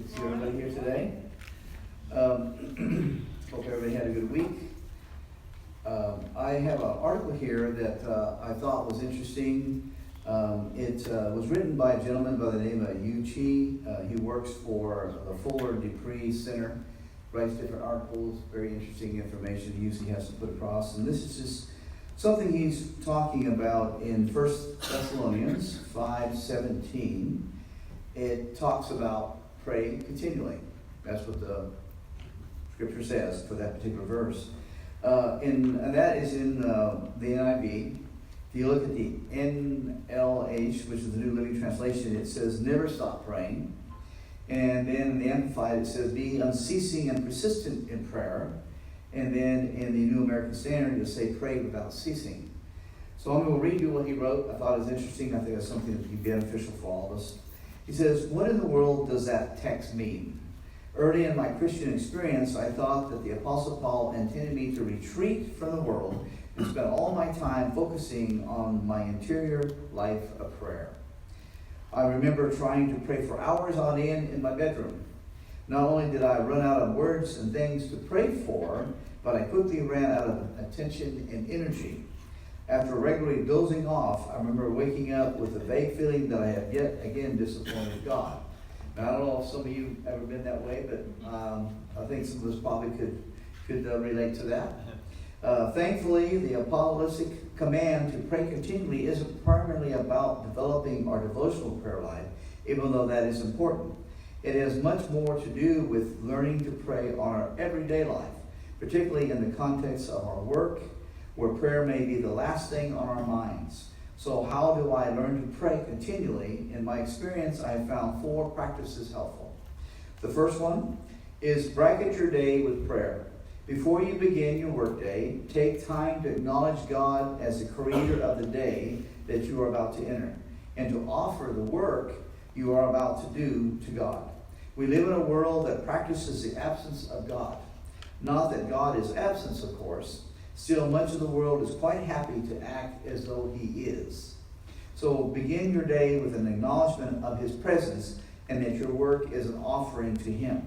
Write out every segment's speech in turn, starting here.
to see everybody here today. Hope everybody had a good week. I have an article here that I thought was interesting. It was written by a gentleman by the name of Yu Chi. He works for the Fuller Dupree Center, writes different articles, very interesting information he usually has to put across. And this is just something he's talking about in 1 Thessalonians 5:17. It talks about pray continually. That's what the scripture says for that particular verse. And that is in the NIV. If you look at the NLH, which is the New Living Translation, it says never stop praying. And then in the Amplified, it says be unceasing and persistent in prayer. And then in the New American Standard, it'll say pray without ceasing. So I'm going to read you what he wrote. I thought it was interesting. I think it's something that would be beneficial for all of us. He says, what in the world does that text mean? Early in my Christian experience, I thought that the Apostle Paul intended me to retreat from the world and spend all my time focusing on my interior life of prayer. I remember trying to pray for hours on end in my bedroom. Not only did I run out of words and things to pray for, but I quickly ran out of attention and energy. After regularly dozing off, I remember waking up with a vague feeling that I had yet again disappointed God. Now, I don't know if some of you have ever been that way, but I think some of us probably could relate to that. Thankfully, the apostolic command to pray continually isn't primarily about developing our devotional prayer life, even though that is important. It has much more to do with learning to pray on our everyday life, particularly in the context of our work, where prayer may be the last thing on our minds. So how do I learn to pray continually? In my experience, I have found 4 practices helpful. The first one is bracket your day with prayer. Before you begin your workday, take time to acknowledge God as the creator of the day that you are about to enter, and to offer the work you are about to do to God. We live in a world that practices the absence of God. Not that God is absent, of course. Still, much of the world is quite happy to act as though he is. So begin your day with an acknowledgement of his presence and that your work is an offering to him.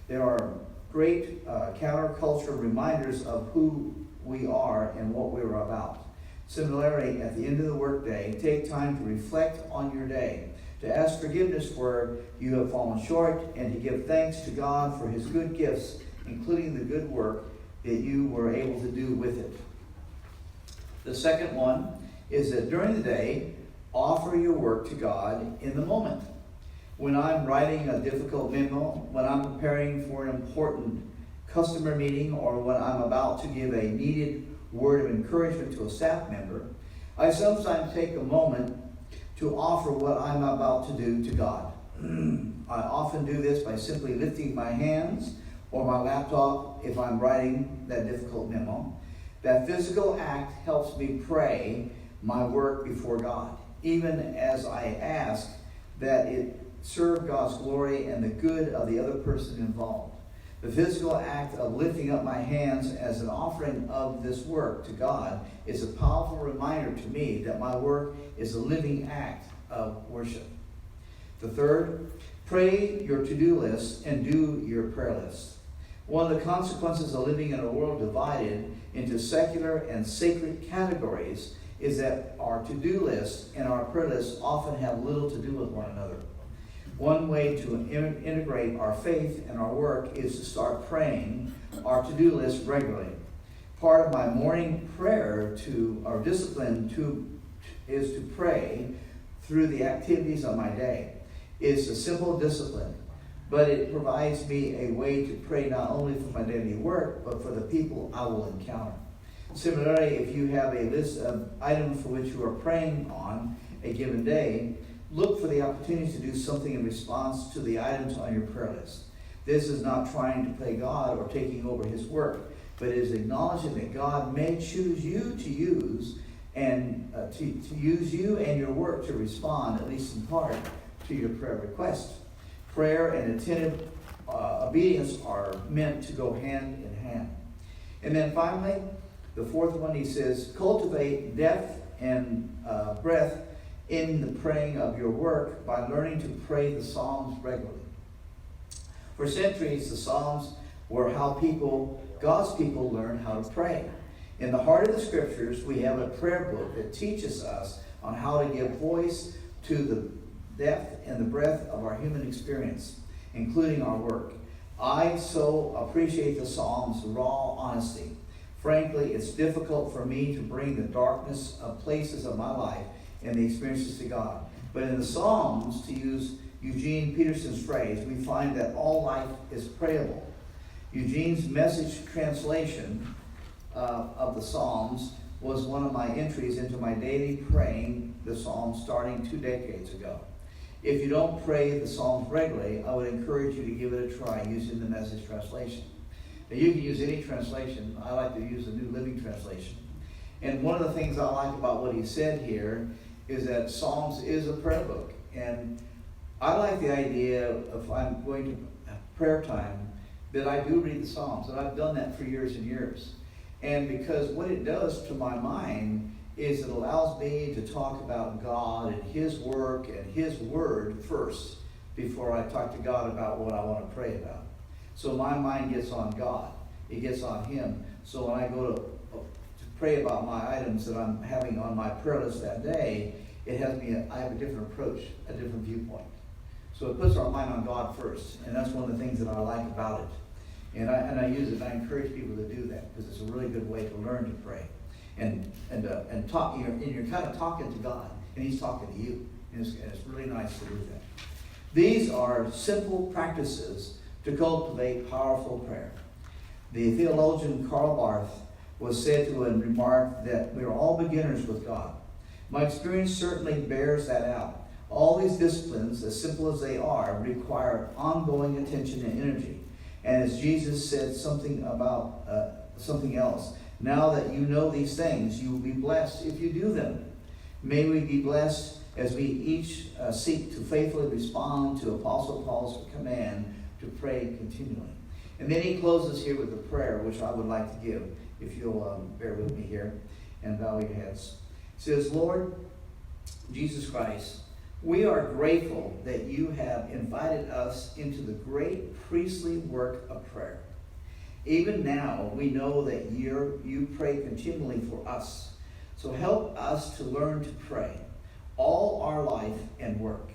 There are great counterculture reminders of who we are and what we're about. Similarly, at the end of the workday, take time to reflect on your day, to ask forgiveness where you have fallen short, and to give thanks to God for his good gifts, including the good work that you were able to do with it. The second one is that during the day, offer your work to God in the moment. When I'm writing a difficult memo, when I'm preparing for an important customer meeting, or when I'm about to give a needed word of encouragement to a staff member, I sometimes take a moment to offer what I'm about to do to God. I often do this by simply lifting my hands or my laptop if I'm writing that difficult memo. That physical act helps me pray my work before God, even as I ask that it serve God's glory and the good of the other person involved. The physical act of lifting up my hands as an offering of this work to God is a powerful reminder to me that my work is a living act of worship. The third, pray your to-do list and do your prayer list. One of the consequences of living in a world divided into secular and sacred categories is that our to-do lists and our prayer lists often have little to do with one another. One way to integrate our faith and our work is to start praying our to-do list regularly. Part of my morning prayer or discipline is to pray through the activities of my day. It's a simple discipline, but it provides me a way to pray not only for my daily work, but for the people I will encounter. Similarly, if you have a list of items for which you are praying on a given day, look for the opportunity to do something in response to the items on your prayer list. This is not trying to play God or taking over his work, but it is acknowledging that God may choose you to use you and your work to respond, at least in part, to your prayer request. Prayer and attentive obedience are meant to go hand in hand. And then finally, the fourth one, he says, cultivate depth and breadth in the praying of your work by learning to pray the Psalms regularly. For centuries, the Psalms were how God's people learned how to pray. In the heart of the Scriptures, we have a prayer book that teaches us on how to give voice to the depth and the breadth of our human experience, including our work. I so appreciate the Psalms' raw honesty. Frankly, it's difficult for me to bring the darkness of places of my life and the experiences to God. But in the Psalms, to use Eugene Peterson's phrase, we find that all life is prayable. Eugene's message translation of the Psalms was one of my entries into my daily praying the Psalms starting 2 decades ago. If you don't pray the Psalms regularly, I would encourage you to give it a try using the message translation. Now, you can use any translation. I like to use the New Living Translation. And one of the things I like about what he said here is that Psalms is a prayer book. And I like the idea of, if I'm going to prayer time, that I do read the Psalms. And I've done that for years and years. And because what it does to my mind is it allows me to talk about God and His work and His Word first before I talk to God about what I want to pray about. So my mind gets on God. It gets on Him. So when I go to pray about my items that I'm having on my prayer list that day, I have a different approach, a different viewpoint. So it puts our mind on God first. And that's one of the things that I like about it. And I use it, and I encourage people to do that because it's a really good way to learn to pray. And talk, you're kind of talking to God, and He's talking to you. And it's really nice to do that. These are simple practices to cultivate powerful prayer. The theologian Karl Barth was said to have remarked that we are all beginners with God. My experience certainly bears that out. All these disciplines, as simple as they are, require ongoing attention and energy. And as Jesus said something about something else, now that you know these things, you will be blessed if you do them. May we be blessed as we each seek to faithfully respond to Apostle Paul's command to pray continually. And then he closes here with a prayer, which I would like to give, if you'll bear with me here and bow your heads. It says, Lord Jesus Christ, we are grateful that you have invited us into the great priestly work of prayer. Even now, we know that you pray continually for us. So help us to learn to pray all our life and work.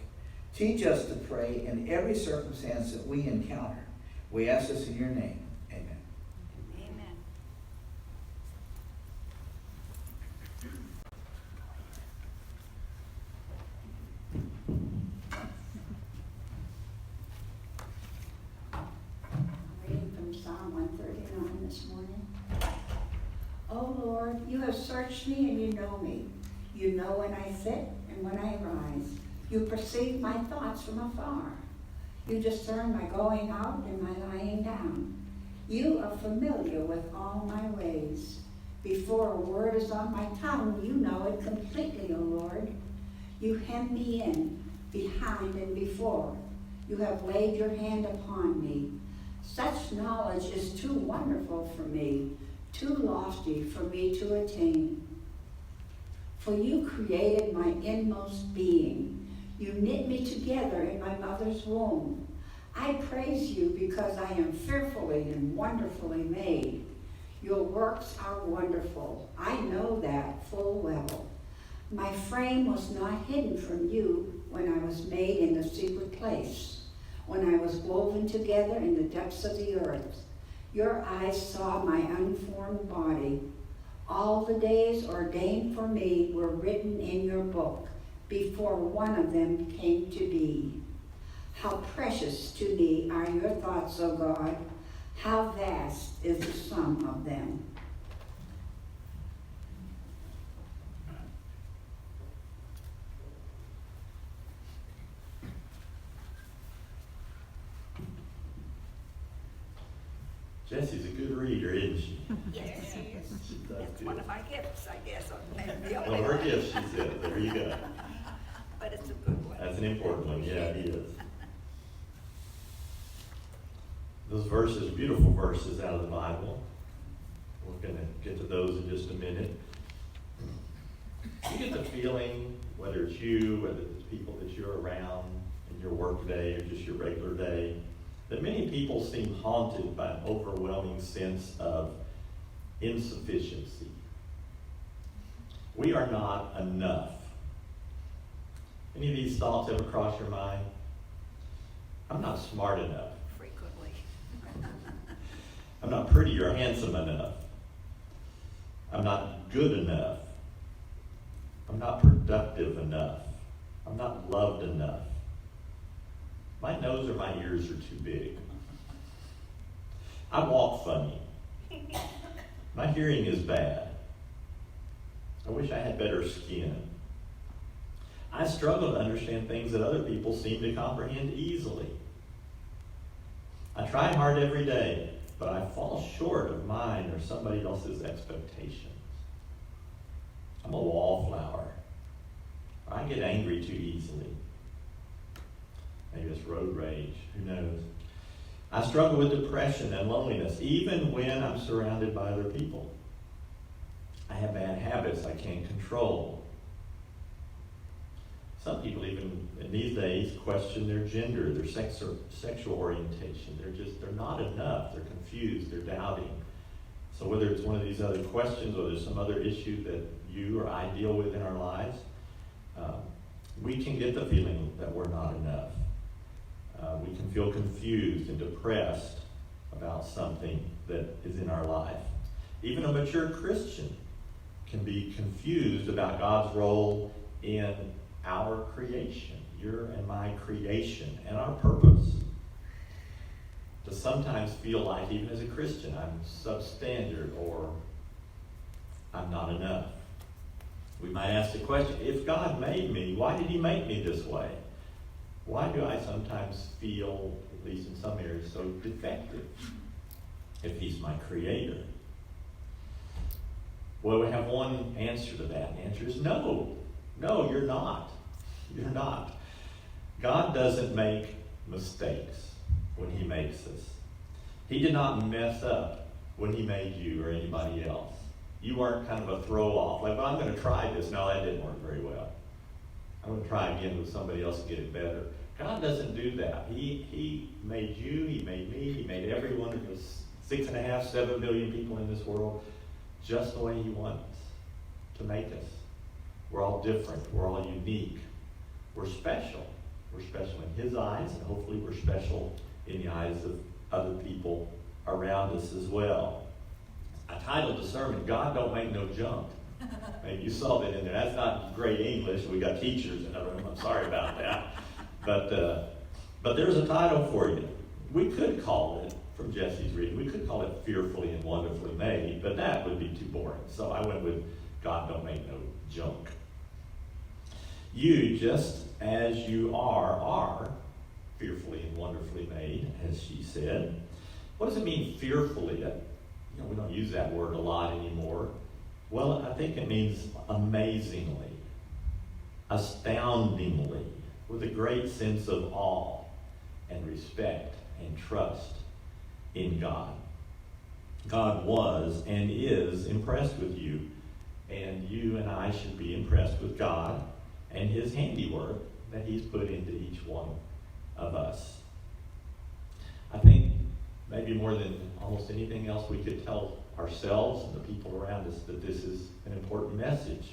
Teach us to pray in every circumstance that we encounter. We ask this in your name. Amen. Amen. Reading from Psalm 139 this morning. O Lord, you have searched me and you know me. You know when I sit and when I rise. You perceive my thoughts from afar. You discern my going out and my lying down. You are familiar with all my ways. Before a word is on my tongue, you know it completely, O Lord. You hem me in, behind and before. You have laid your hand upon me. Such knowledge is too wonderful for me, too lofty for me to attain. For you created my inmost being. You knit me together in my mother's womb. I praise you because I am fearfully and wonderfully made. Your works are wonderful. I know that full well. My frame was not hidden from you when I was made in the secret place, when I was woven together in the depths of the earth. Your eyes saw my unformed body. All the days ordained for me were written in your book before one of them came to be. How precious to me are your thoughts, O God. How vast is the sum of them. Jessie's a good reader, isn't she? Yes, she is. She does That's good. one of my gifts, I guess. Maybe the Well, only her one. gift, she said. There you go. But it's a good one. That's an important one. Yeah, it is. Those verses, beautiful verses out of the Bible. We're going to get to those in just a minute. You get the feeling, whether it's you, whether it's people that you're around in your work day or just your regular day, that many people seem haunted by an overwhelming sense of insufficiency. We are not enough. Any of these thoughts ever cross your mind? I'm not smart enough. Frequently. I'm not pretty or handsome enough. I'm not good enough. I'm not productive enough. I'm not loved enough. My nose or my ears are too big. I walk funny. My hearing is bad. I wish I had better skin. I struggle to understand things that other people seem to comprehend easily. I try hard every day, but I fall short of mine or somebody else's expectations. I'm a wallflower. I get angry too easily. Maybe it's road rage, who knows? I struggle with depression and loneliness, even when I'm surrounded by other people. I have bad habits I can't control. Some people even in these days question their gender, their sexual orientation. They're not enough. They're confused. They're doubting. So whether it's one of these other questions or there's some other issue that you or I deal with in our lives, we can get the feeling that we're not enough. We can feel confused and depressed about something that is in our life. Even a mature Christian can be confused about God's role in our creation, your and my creation, and our purpose. To sometimes feel like, even as a Christian, I'm substandard or I'm not enough. We might ask the question, if God made me, why did he make me this way? Why do I sometimes feel, at least in some areas, so defective if he's my creator? Well, we have one answer to that. The answer is no. No, you're not. You're not. God doesn't make mistakes when he makes us. He did not mess up when he made you or anybody else. You weren't kind of a throw-off. Like, well, I'm going to try this. No, that didn't work very well. I'm going to try again with somebody else and get it better. God doesn't do that. He made you. He made me. He made every one of us, 6.5, 7 billion people in this world, just the way he wants to make us. We're all different. We're all unique. We're special. We're special in his eyes, and hopefully we're special in the eyes of other people around us as well. I titled the sermon, God Don't Make No Junk. Maybe you saw that in there. That's not great English. We got teachers in the room. I'm sorry about that. But there's a title for you. We could call it, from Jesse's reading, we could call it Fearfully and Wonderfully Made, but that would be too boring. So I went with God Don't Make No Junk. You, just as you are fearfully and wonderfully made, as she said. What does it mean, fearfully? We don't use that word a lot anymore. Well, I think it means amazingly, astoundingly, with a great sense of awe and respect and trust in God. God was and is impressed with you, and you and I should be impressed with God and his handiwork that he's put into each one of us. I think maybe more than almost anything else we could tell ourselves and the people around us that this is an important message,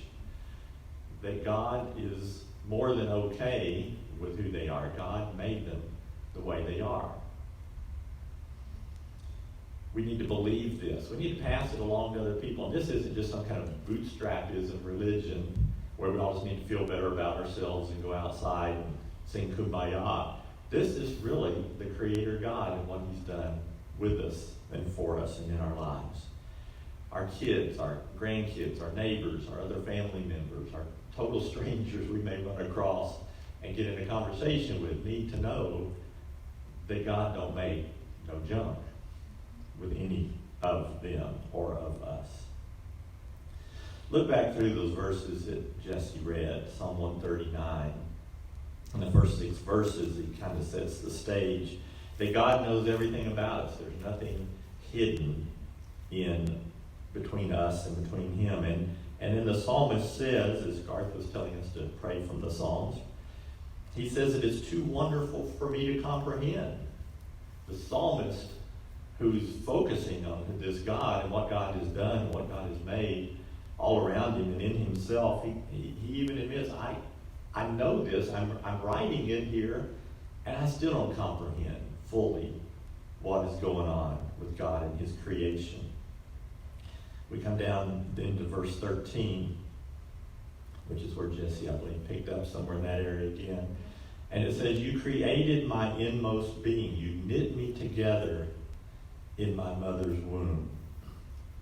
that God is more than okay with who they are. God made them the way they are. We need to believe this. We need to pass it along to other people. And this isn't just some kind of bootstrapism religion where we all just need to feel better about ourselves and go outside and sing Kumbaya. This is really the Creator God and what he's done with us and for us and in our lives. Our kids, our grandkids, our neighbors, our other family members, our total strangers we may run across and get in a conversation with need to know that God don't make no junk with any of them or of us. Look back through those verses that Jesse read, Psalm 139. In the first 6 verses, he kind of sets the stage that God knows everything about us. There's nothing hidden in between us and between him. And then the psalmist says, as Garth was telling us to pray from the Psalms, he says it is too wonderful for me to comprehend. the psalmist, who's focusing on this God and what God has done, what God has made all around him and in himself, he even admits, I know this, I'm writing it here, and I still don't comprehend fully what is going on with God and his creation. We come down then to verse 13, which is where Jesse, I believe, picked up somewhere in that area again. And it says, you created my inmost being. You knit me together in my mother's womb.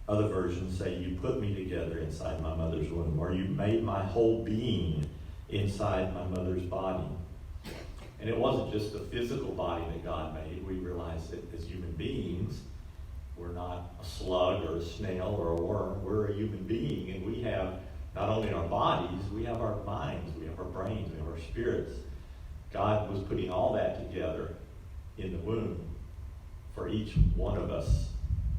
Other versions say, you put me together inside my mother's womb, or you made my whole being inside my mother's body. And it wasn't just the physical body that God made. We realize that as human beings, we're not a slug or a snail or a worm. We're a human being, and we have not only our bodies, we have our minds, we have our brains, we have our spirits. God was putting all that together in the womb for each one of us.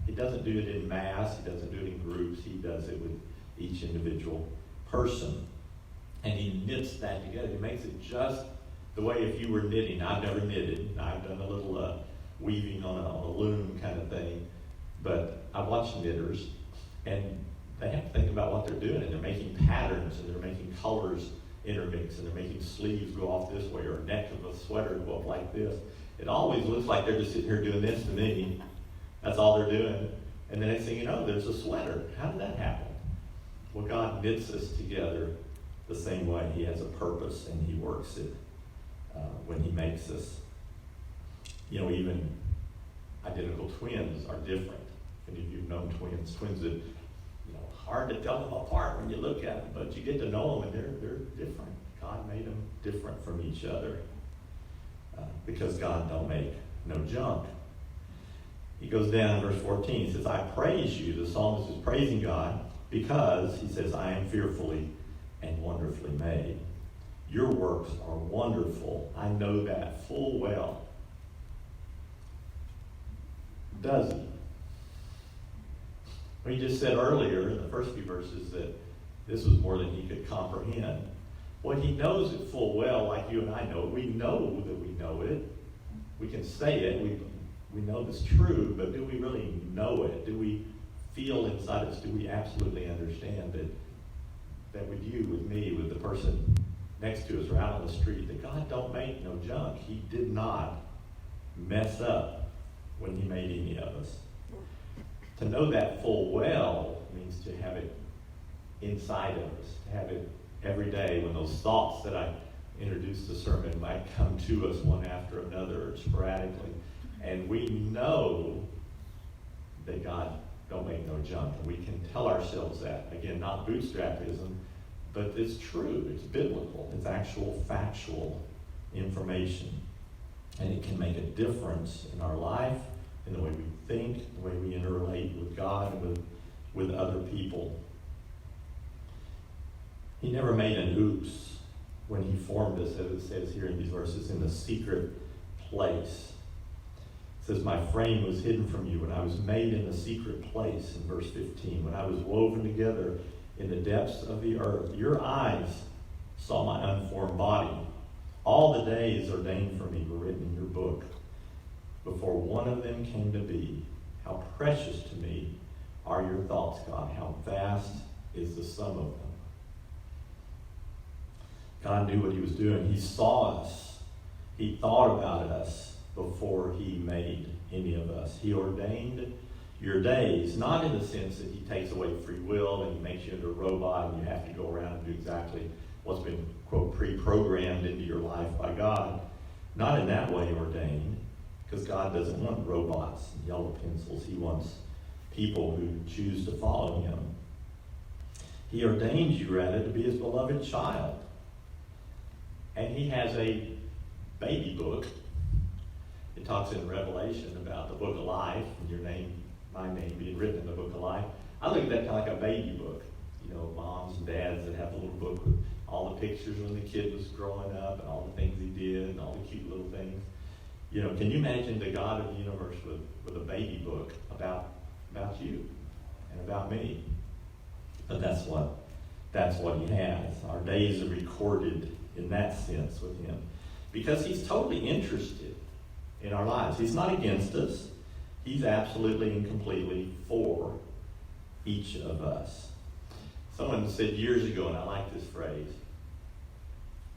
He doesn't do it in mass, he doesn't do it in groups, he does it with each individual person. And he knits that together. He makes it just the way if you were knitting. I've never knitted. I've done a little weaving on a loom kind of thing. But I watch knitters, and they have to think about what they're doing, and they're making patterns, and they're making colors intermix, and they're making sleeves go off this way, or a neck of a sweater go up like this. It always looks like they're just sitting here doing this to me. That's all they're doing. And the next thing you know, there's a sweater. How did that happen? Well, God knits us together the same way. He has a purpose, and he works it when he makes us. You know, even identical twins are different. And if you've known twins that, hard to tell them apart when you look at them, but you get to know them, and they're different. God made them different from each other because God don't make no junk. He goes down in verse 14. He says, I praise you. The psalmist is praising God because, he says, I am fearfully and wonderfully made. Your works are wonderful. I know that full well. Does he? We just said earlier in the first few verses that this was more than he could comprehend. Well, he knows it full well, like you and I know it. We know that we know it. We can say it. We know it's true, but do we really know it? Do we feel inside us? Do we absolutely understand that with you, with me, with the person next to us or out on the street, that God don't make no junk. He did not mess up when he made any of us. To know that full well means to have it inside of us, to have it every day when those thoughts that I introduced the sermon might come to us one after another or sporadically. And we know that God don't make no junk. And we can tell ourselves that. Again, not bootstrapism, but it's true. It's biblical. It's actual factual information. And it can make a difference in our life, in the way we think, the way we interrelate with God and with other people. He never made an oops when he formed us, as it says here in these verses, in the secret place. It says, my frame was hidden from you when I was made in the secret place, in verse 15. When I was woven together in the depths of the earth, your eyes saw my unformed body. All the days ordained for me were written in your book, before one of them came to be. How precious to me are your thoughts, God. How vast is the sum of them. God knew what he was doing. He saw us. He thought about us before he made any of us. He ordained your days, not in the sense that he takes away free will and he makes you into a robot and you have to go around and do exactly what's been, quote, pre-programmed into your life by God. Not in that way ordained, because God doesn't want robots and yellow pencils. He wants people who choose to follow him. He ordains you, rather, to be his beloved child. And he has a baby book. It talks in Revelation about the book of life, and your name, my name, being written in the book of life. I look at that kind of like a baby book. You know, moms and dads that have a little book with all the pictures when the kid was growing up and all the things he did and all the cute little things. You know, can you imagine the God of the universe with a baby book about you and about me? But that's what he has. Our days are recorded in that sense with him. Because he's totally interested in our lives. He's not against us. He's absolutely and completely for each of us. Someone said years ago, and I like this phrase,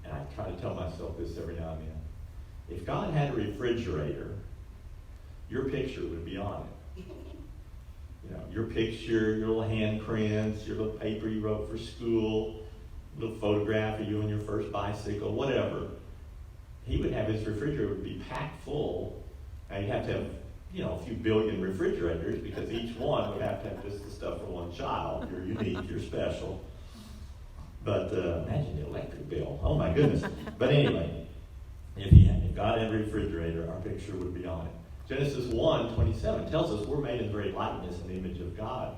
and I try to tell myself this every now and then. If God had a refrigerator, your picture would be on it. You know, your picture, your little handprints, your little paper you wrote for school, little photograph of you on your first bicycle, whatever. He would have his refrigerator would be packed full. Now you'd have to have, a few billion refrigerators because each one would have to have just the stuff for one child. You're unique, you're special. But imagine the electric bill. Oh my goodness. But anyway, if God had a refrigerator, our picture would be on it. Genesis 1:27 tells us we're made in the very likeness and image of God.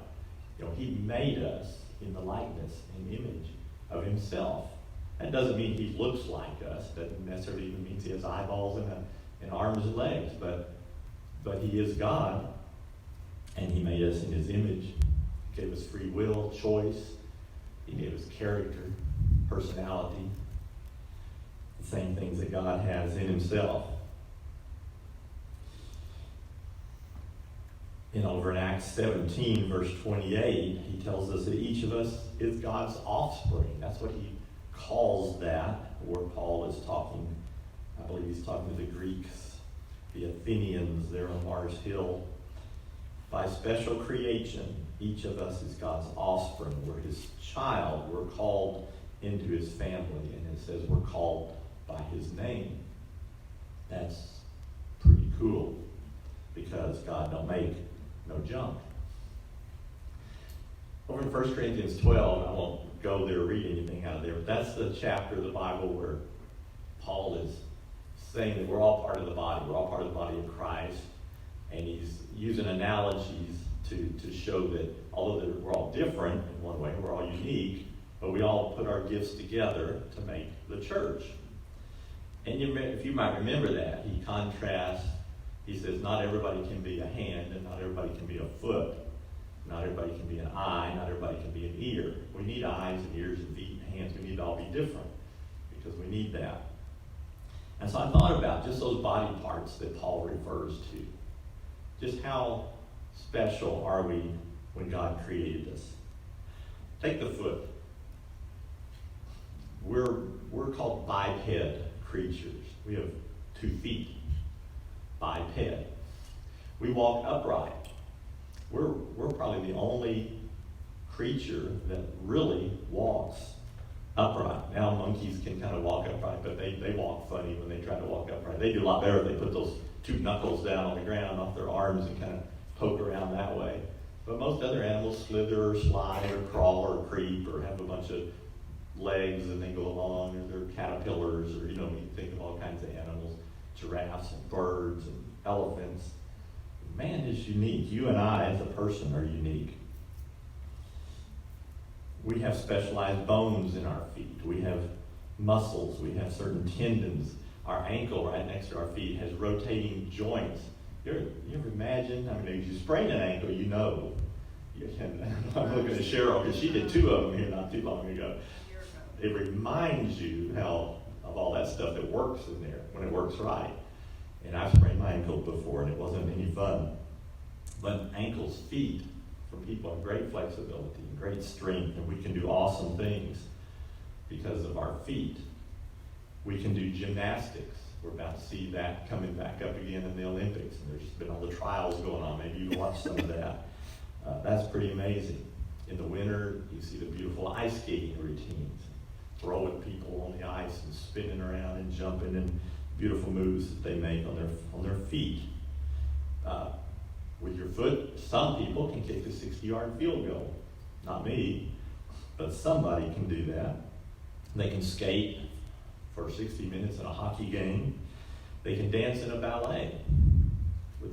He made us in the likeness and image of himself. That doesn't mean he looks like us. That necessarily even means he has eyeballs and arms and legs. But he is God, and he made us in his image. He gave us free will, choice. He gave us character, personality, the same things that God has in himself. Over in Acts 17, verse 28, he tells us that each of us is God's offspring. That's what he calls that, where Paul is talking. I believe he's talking to the Greeks, the Athenians there on Mars Hill. By special creation, each of us is God's offspring. We're his child. We're called into his family. And it says we're called by his name. That's pretty cool, because God don't make no junk. Over in 1 Corinthians 12, I won't go there or read anything out of there, but that's the chapter of the Bible where Paul is saying that we're all part of the body. We're all part of the body of Christ. And he's using analogies to show that although we're all different in one way, we're all unique, but we all put our gifts together to make the church. And if you might remember that, he contrasts. He says not everybody can be a hand, and not everybody can be a foot. Not everybody can be an eye, not everybody can be an ear. We need eyes and ears and feet and hands. We need to all be different because we need that. And so I thought about just those body parts that Paul refers to. Just how special are we when God created us? Take the foot. We're called biped creatures. We have 2 feet. Biped. We walk upright. We're probably the only creature that really walks upright. Now monkeys can kind of walk upright, but they walk funny when they try to walk upright. They do a lot better if they put those 2 knuckles down on the ground off their arms and kind of poke around that way. But most other animals slither or slide or crawl or creep or have a bunch of legs and they go along, or they're caterpillars, or you think of all kinds of animals, giraffes and birds and elephants. Man is unique. You and I as a person are unique. We have specialized bones in our feet. We have muscles. We have certain tendons. Our ankle right next to our feet has rotating joints. You ever imagine? If you sprain an ankle, you know. I'm looking at Cheryl because she did 2 of them here not too long ago. It reminds you of all that stuff that works in there when it works right. And I've sprained my ankle before, and it wasn't any fun. But ankles, feet, for people have great flexibility and great strength, and we can do awesome things because of our feet. We can do gymnastics. We're about to see that coming back up again in the Olympics, and there's been all the trials going on. Maybe you watched some of that. That's pretty amazing. In the winter, you see the beautiful ice skating routines, throwing people on the ice and spinning around and jumping, and beautiful moves that they make on their feet. With your foot, some people can kick a 60-yard field goal. Not me, but somebody can do that. They can skate for 60 minutes in a hockey game. They can dance in a ballet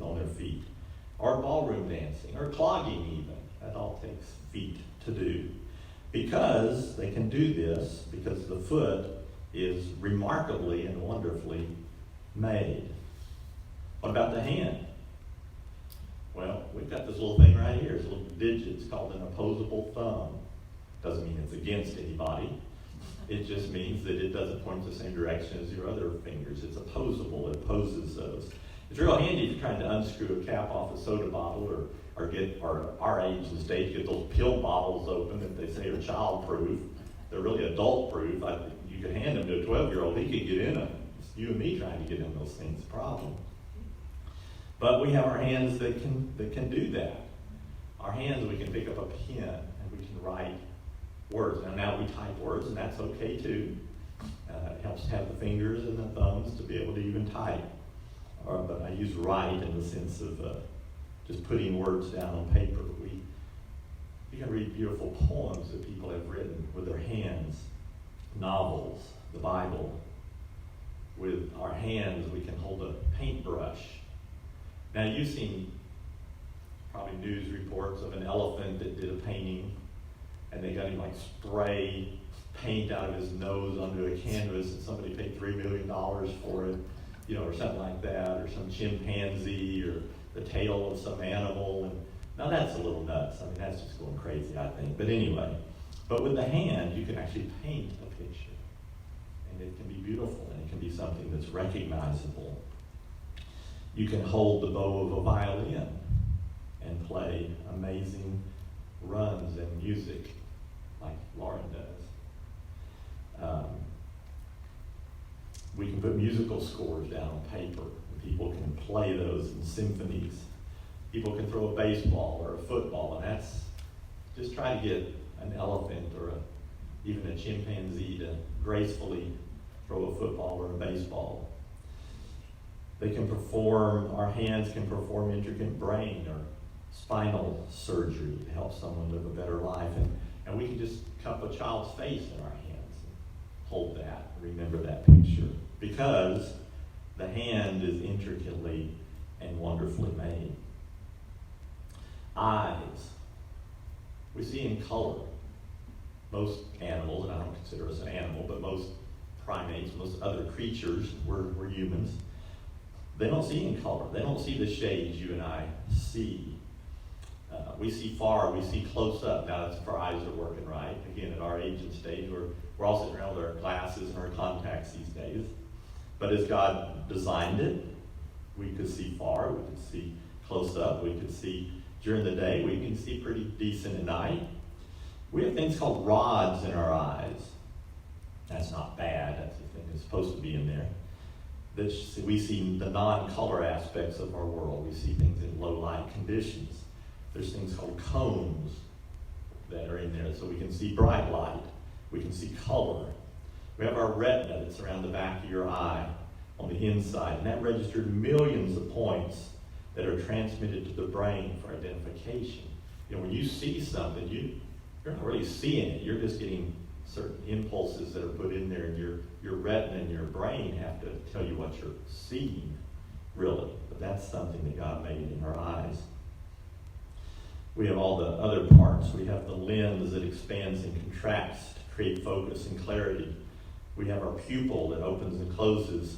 on their feet, or ballroom dancing, or clogging even. That all takes feet to do. Because they can do this, because the foot is remarkably and wonderfully made. What about the hand? Well, we've got this little thing right here. It's a little digit. It's called an opposable thumb. Doesn't mean it's against anybody. It just means that it doesn't point the same direction as your other fingers. It's opposable. It opposes those. It's real handy if you're trying to unscrew a cap off a soda bottle or get our age and stage, get those pill bottles open that they say are child-proof. They're really adult-proof. You could hand them to a 12-year-old. He could get in them. It's you and me trying to get in those things. It's a problem. But we have our hands that can do that. Our hands, we can pick up a pen and we can write words. Now we type words, and that's okay too. It helps to have the fingers and the thumbs to be able to even type. But I use write in the sense of just putting words down on paper. You can read beautiful poems that people have written with their hands, novels, the Bible. With our hands, we can hold a paintbrush. Now, you've seen probably news reports of an elephant that did a painting, and they got him like spray paint out of his nose onto a canvas, and somebody paid $3 million for it, or something like that, or some chimpanzee, or the tail of some animal. And now that's a little nuts. I mean, that's just going crazy, I think. But anyway, but with the hand, you can actually paint a picture, and it can be beautiful, and it can be something that's recognizable. You can hold the bow of a violin and play amazing runs and music like Lauren does. We can put musical scores down on paper, and people can play those in symphonies. People can throw a baseball or a football, and that's just try to get an elephant or even a chimpanzee to gracefully throw a football or a baseball. Our hands can perform intricate brain or spinal surgery to help someone live a better life. And we can just cup a child's face in our hands and hold that, remember that picture. Because the hand is intricately and wonderfully made. Eyes. We see in color. Most animals, and I don't consider us an animal, but most primates, most other creatures, we're humans, they don't see in color. They don't see the shades you and I see. We see far, we see close up. Now that's if our eyes are working right. Again, at our age and stage, we're all sitting around with our glasses and our contacts these days. But as God designed it, we could see far, we could see close up, we could see during the day, we can see pretty decent at night. We have things called rods in our eyes. That's not bad, that's the thing that's supposed to be in there. We see the non-color aspects of our world. We see things in low light conditions. There's things called cones that are in there so we can see bright light. We can see color. We have our retina that's around the back of your eye on the inside, and that registered millions of points that are transmitted to the brain for identification. When you see something, you're not really seeing it. You're just getting certain impulses that are put in there, and your retina and your brain have to tell you what you're seeing, really. But that's something that God made in our eyes. We have all the other parts. We have the lens that expands and contracts to create focus and clarity. We have our pupil that opens and closes.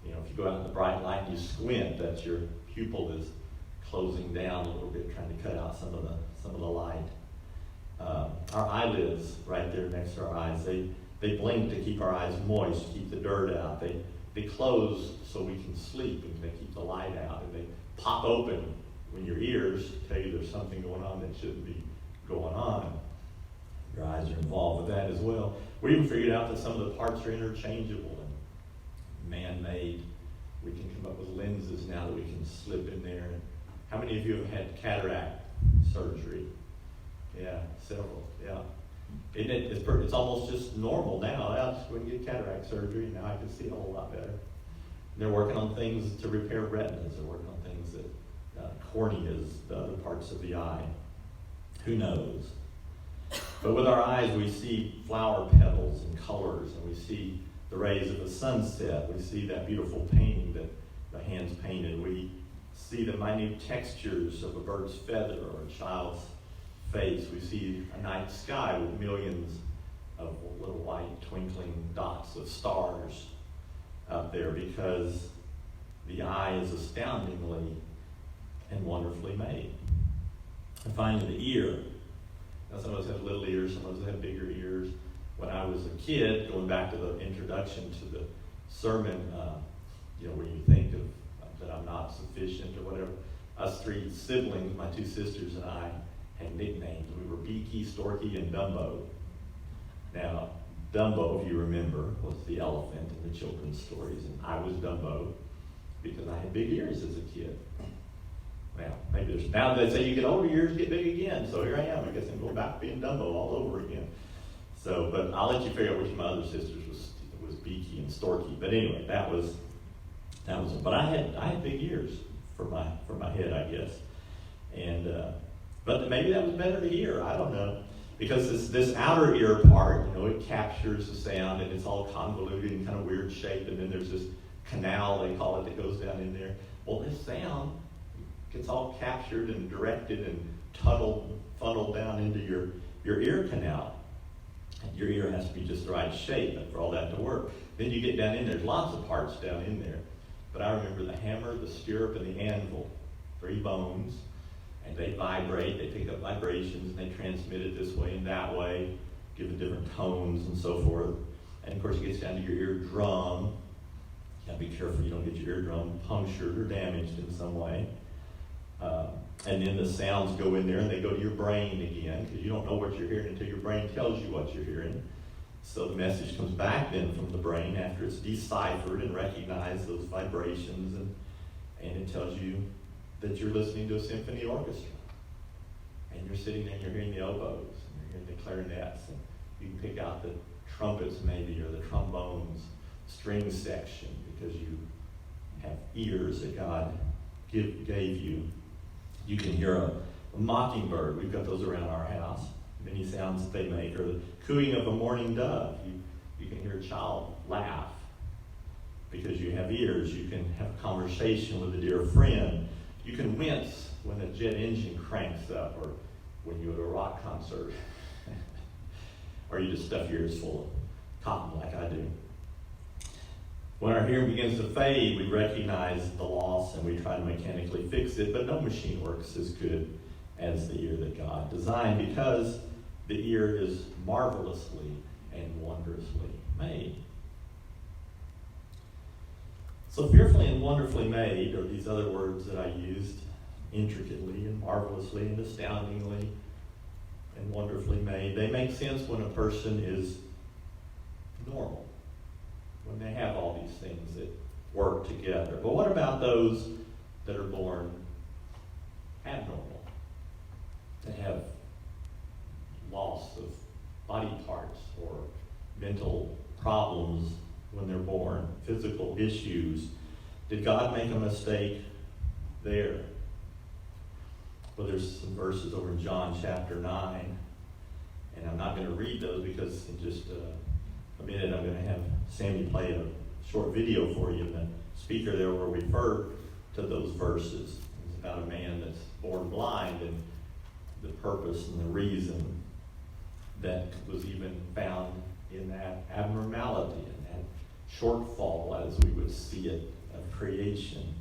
If you go out in the bright light and you squint, that's your pupil is closing down a little bit, trying to cut out some of the light. Our eyelids right there next to our eyes, they blink to keep our eyes moist, to keep the dirt out. They close so we can sleep, and they keep the light out. And they pop open when your ears tell you there's something going on that shouldn't be going on. Your eyes are involved with that as well. We even figured out that some of the parts are interchangeable and man-made. We can come up with lenses now that we can slip in there. And how many of you have had cataract surgery? Yeah, several. Yeah, it's almost just normal now. I just went and get cataract surgery. Now I can see a whole lot better. And they're working on things to repair retinas. They're working on things that corneas, the other parts of the eye. Who knows? But with our eyes, we see flower petals and colors, and we see the rays of a sunset. We see that beautiful painting that the hands painted. We see the minute textures of a bird's feather or a child's face. We see a night sky with millions of little white twinkling dots of stars up there, because the eye is astoundingly and wonderfully made. And finally, the ear. Now, some of us have little ears, some of us have bigger ears. When I was a kid, going back to the introduction to the sermon, where you think of that I'm not sufficient or whatever. Us three siblings, my two sisters and I, had nicknames. We were Beaky, Storky, and Dumbo. Now, Dumbo, if you remember, was the elephant in the children's stories, and I was Dumbo because I had big ears as a kid. Now, now they say you get older, your ears get big again, so here I am. I guess I'm going back to being Dumbo all over again. So, but I'll let you figure out which of my other sisters was Beaky and Storky. But anyway, that was. But I had big ears for my head, I guess, and but maybe that was better to hear. I don't know, because this outer ear part, it captures the sound, and it's all convoluted and kind of weird shaped, and then there's this canal, they call it, that goes down in there. Well, this sound gets all captured and directed and funneled down into your ear canal. And your ear has to be just the right shape for all that to work. Then you get down in there, there's lots of parts down in there. But I remember the hammer, the stirrup, and the anvil, 3 bones, and they vibrate, they pick up vibrations, and they transmit it this way and that way, give it different tones and so forth. And of course it gets down to your eardrum. You gotta be careful you don't get your eardrum punctured or damaged in some way. And then the sounds go in there and they go to your brain again, because you don't know what you're hearing until your brain tells you what you're hearing. So the message comes back then from the brain after it's deciphered and recognized those vibrations, and it tells you that you're listening to a symphony orchestra. And you're sitting there and you're hearing the oboes, and you're hearing the clarinets, and you can pick out the trumpets maybe, or the trombones, string section, because you have ears that God gave you. You can hear a mockingbird. We've got those around our house. Many sounds that they make, or the cooing of a mourning dove. You can hear a child laugh because you have ears. You can have a conversation with a dear friend. You can wince when a jet engine cranks up, or when you're at a rock concert, or you just stuff your ears full of cotton like I do. When our hearing begins to fade, we recognize the loss and we try to mechanically fix it, but no machine works as good as the ear that God designed, because the ear is marvelously and wondrously made. So fearfully and wonderfully made are these other words that I used: intricately and marvelously and astoundingly and wonderfully made. They make sense when a person is normal, when they have all these things that work together. But what about those that are born abnormal, that have loss of body parts or mental problems when they're born, physical issues? Did God make a mistake there? Well, there's some verses over in John chapter 9, and I'm not going to read those because in just a minute I'm going to have Sammy play a short video for you. The speaker there will refer to those verses. It's about a man that's born blind, and the purpose and the reason that was even found in that abnormality and that shortfall, as we would see it, of creation.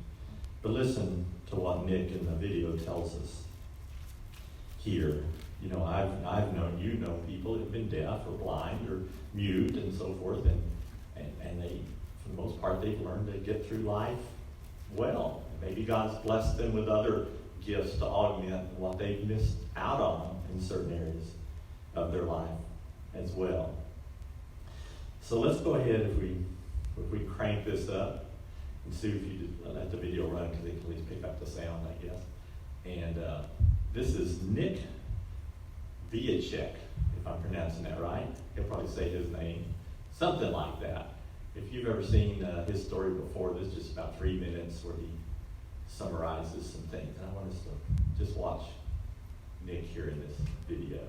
But listen to what Nick in the video tells us here. You know, I've known, you know, people who have been deaf or blind or mute and so forth, and they, for the most part, they've learned to get through life well. Maybe God's blessed them with other gifts to augment what they've missed out on in certain areas of their life as well. So let's go ahead, if we crank this up and see if you just let the video run, because they can at least pick up the sound, I guess. And this is Nick Vujicic, if I'm pronouncing that right. He'll probably say his name, something like that. If you've ever seen his story before, this is just about 3 minutes where he summarizes some things. And I want us to just watch Nick here in this video.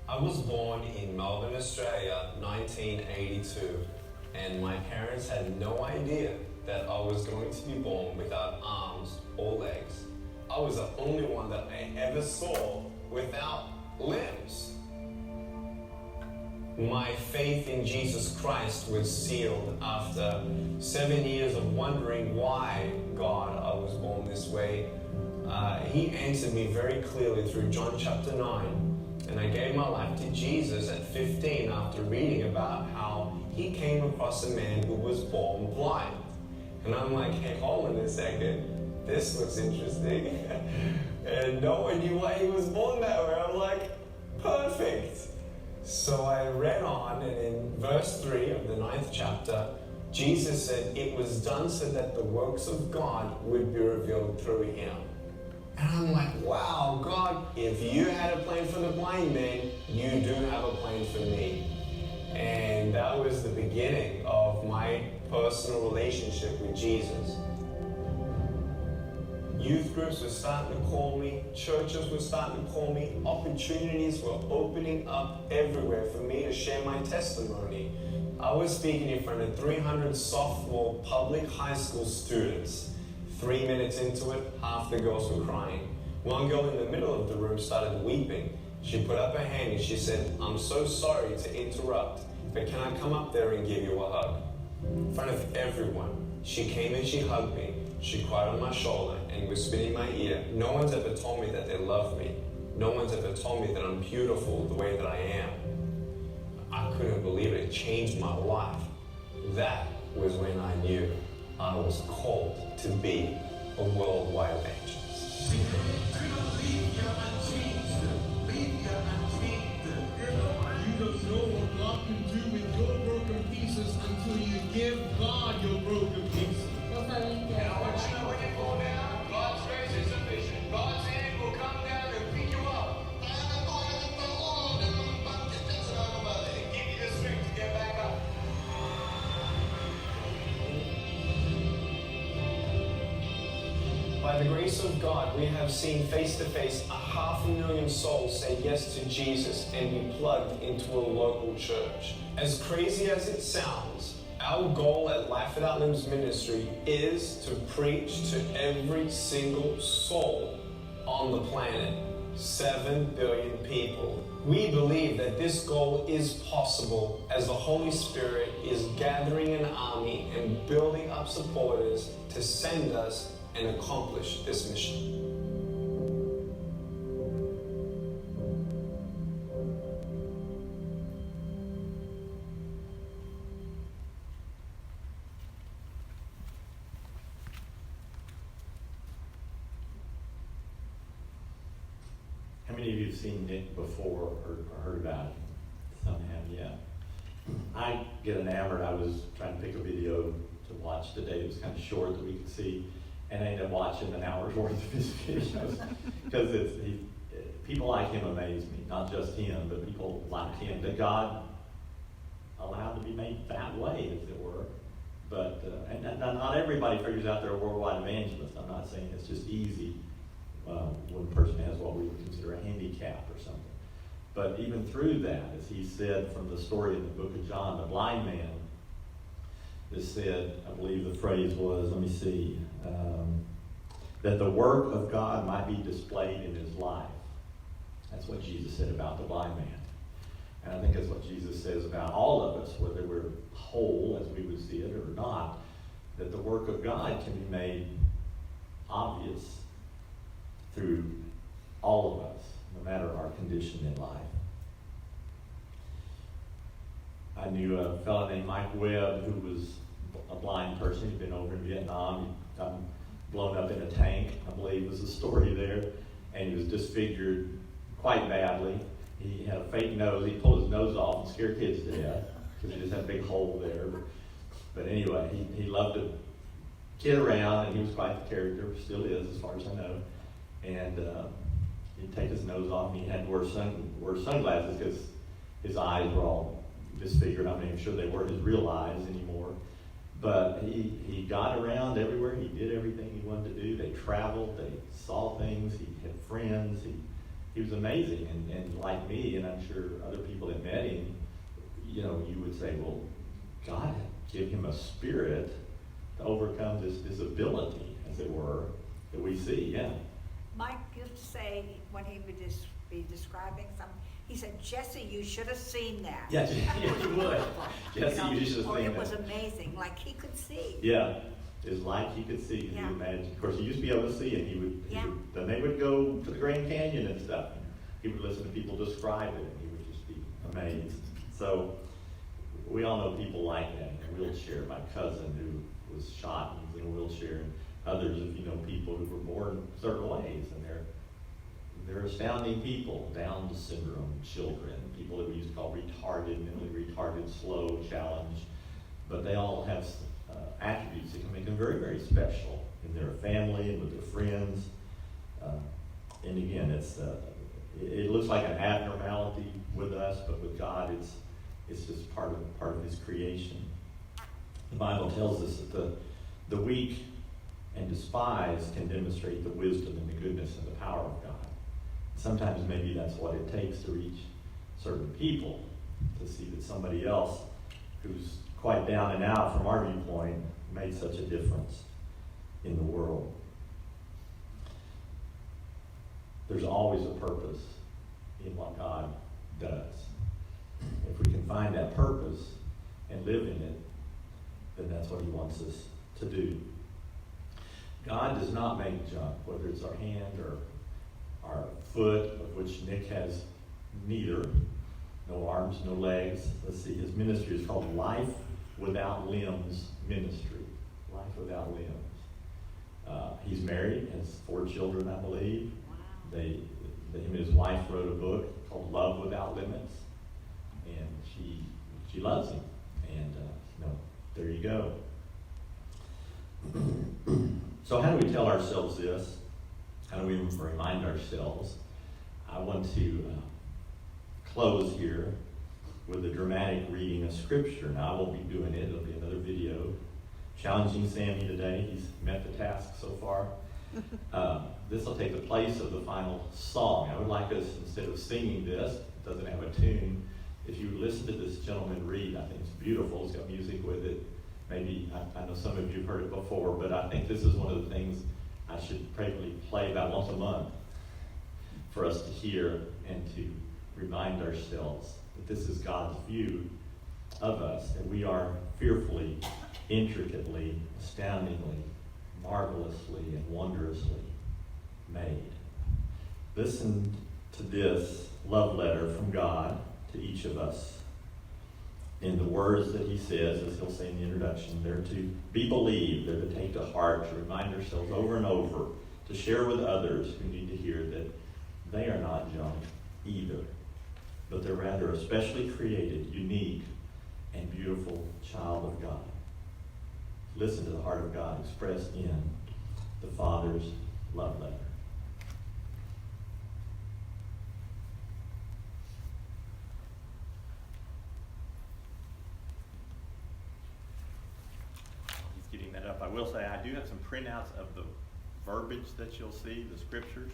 I was born in Melbourne, Australia, 1982, and my parents had no idea that I was going to be born without arms or legs. I was the only one that I ever saw without limbs. My faith in Jesus Christ was sealed after 7 years of wondering why, God, I was born this way. He answered me very clearly through John chapter 9. And I gave my life to Jesus at 15 after reading about how he came across a man who was born blind. And I'm like, hey, hold on a second. This looks interesting. And no one knew why he was born that way. I'm like, perfect. So I read on, and in verse 3 of the 9th chapter, Jesus said, it was done so that the works of God would be revealed through him. And I'm like, wow, God, if you had a plan for the blind man, you do have a plan for me. And that was the beginning of my personal relationship with Jesus. Youth groups were starting to call me, churches were starting to call me, opportunities were opening up everywhere for me to share my testimony. I was speaking in front of 300 sophomore public high school students. 3 minutes into it, half the girls were crying. One girl in the middle of the room started weeping. She put up her hand and she said, I'm so sorry to interrupt, but can I come up there and give you a hug? In front of everyone. She came and she hugged me. She cried on my shoulder and whispered in my ear. No one's ever told me that they love me. No one's ever told me that I'm beautiful the way that I am. I couldn't believe it. It changed my life. That was when I knew I was called to be a worldwide evangelist. You don't know what God can do with your broken pieces until you give God your broken pieces. And I want you to know when you fall down, God's grace is sufficient. God's hand will come down and pick you up. And give you the strength to get back up. By the grace of God, we have seen face to face 500,000 souls say yes to Jesus and be plugged into a local church. As crazy as it sounds, our goal at Life Without Limbs Ministry is to preach to every single soul on the planet. 7 billion people. We believe that this goal is possible as the Holy Spirit is gathering an army and building up supporters to send us and accomplish this mission. How many of you have seen Nick before or heard about him? Some have, yeah. I get enamored. I was trying to pick a video to watch today. It was kind of short that we could see, and I ended up watching an hour's worth of his videos because people like him amaze me. Not just him, but people like him that God allowed to be made that way, as it were. But and not everybody figures out they're a worldwide evangelist. I'm not saying it's just easy. When a person has what we would consider a handicap or something. But even through that, as he said from the story in the book of John, the blind man, that said, I believe the phrase was, let me see, that the work of God might be displayed in his life. That's what Jesus said about the blind man. And I think that's what Jesus says about all of us, whether we're whole, as we would see it, or not, that the work of God can be made obvious through all of us, no matter our condition in life. I knew a fellow named Mike Webb who was a blind person. He'd been over in Vietnam. He got blown up in a tank, I believe was the story there. And he was disfigured quite badly. He had a fake nose. He pulled his nose off and scared kids to death because he just had a big hole there. But anyway, he loved to kid around, and he was quite the character, still is as far as I know. And he'd take his nose off, and he had to wear sunglasses because his eyes were all disfigured. I'm not even sure they were his real eyes anymore. But he got around everywhere. He did everything he wanted to do. They traveled. They saw things. He had friends. He was amazing. And like me, and I'm sure other people that met him, you know, you would say, well, God gave him a spirit to overcome this disability, as it were, that we see, yeah. Mike used to say, when he would be describing something, he said, Jesse, you should have seen that. Yes, you would. Jesse, you should have seen it that. was amazing, like he could see. Yeah, it's like he could see, Yeah. you imagine. Of course, he used to be able to see, and he would, then they would go to the Grand Canyon and stuff. He would listen to people describe it, and he would just be amazed. So We all know people like that in a wheelchair. My cousin who was shot and was in a wheelchair, and others of you know people who were born certain ways, and they're astounding people. Down syndrome children, people that we used to call retarded, mentally retarded, slow, challenged, but they all have attributes that can make them very, very special in their family and with their friends. And again, it looks like an abnormality with us, but with God, it's just part of His creation. The Bible tells us that the weak and despised can demonstrate the wisdom and the goodness and the power of God. Sometimes maybe that's what it takes to reach certain people, to see that somebody else who's quite down and out from our viewpoint made such a difference in the world. There's always a purpose in what God does. If we can find that purpose and live in it, then that's what He wants us to do. God does not make junk, whether it's our hand or our foot, of which Nick has neither. No arms, no legs. Let's see, his ministry is called Life Without Limbs Ministry. Life Without Limbs. He's married, has 4 children, I believe. Him and his wife wrote a book called Love Without Limits, and she loves him. And there you go. So how do we tell ourselves this? How do we remind ourselves? I want to close here with a dramatic reading of Scripture. Now, I won't be doing it. It'll be another video. Challenging Sammy today. He's met the task so far. This will take the place of the final song. I would like us, instead of singing this, it doesn't have a tune, if you listen to this gentleman read, I think it's beautiful. It's got music with it. Maybe, I know some of you have heard it before, but I think this is one of the things I should probably play about once a month for us to hear and to remind ourselves that this is God's view of us, that we are fearfully, intricately, astoundingly, marvelously, and wondrously made. Listen to this love letter from God to each of us. In the words that He says, as He'll say in the introduction, they're to be believed, they're to take to heart, to remind ourselves over and over, to share with others who need to hear that they are not junk either, but they're rather a specially created, unique, and beautiful child of God. Listen to the heart of God expressed in the Father's love letter. He's getting that up. I will say I do have some printouts of the verbiage that you'll see, the scriptures,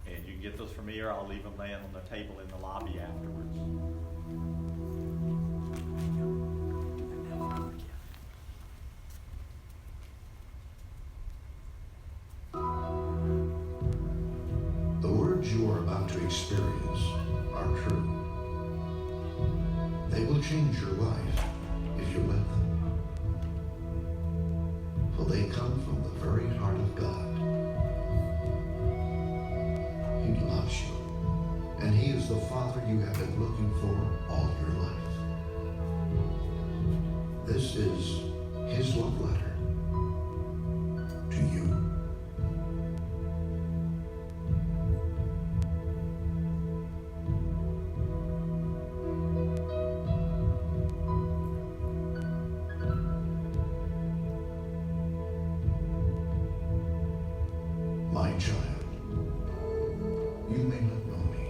and you can get those from me, or I'll leave them laying on the table in the lobby afterwards. The words you are about to experience are true. They will change your life if you let them. For they come from the very heart of God. He loves you, and He is the Father you have been looking for all your life. This is His love letter to you. My child, you may not know me,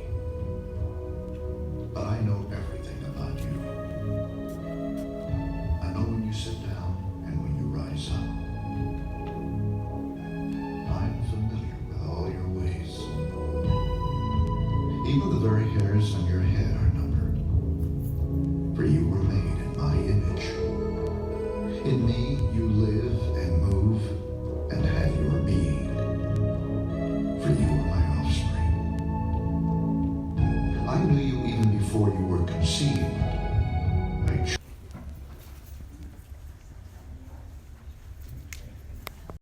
but I know everything about you. I know when you sit down and when you rise up. I'm familiar with all your ways. Even the very hairs on your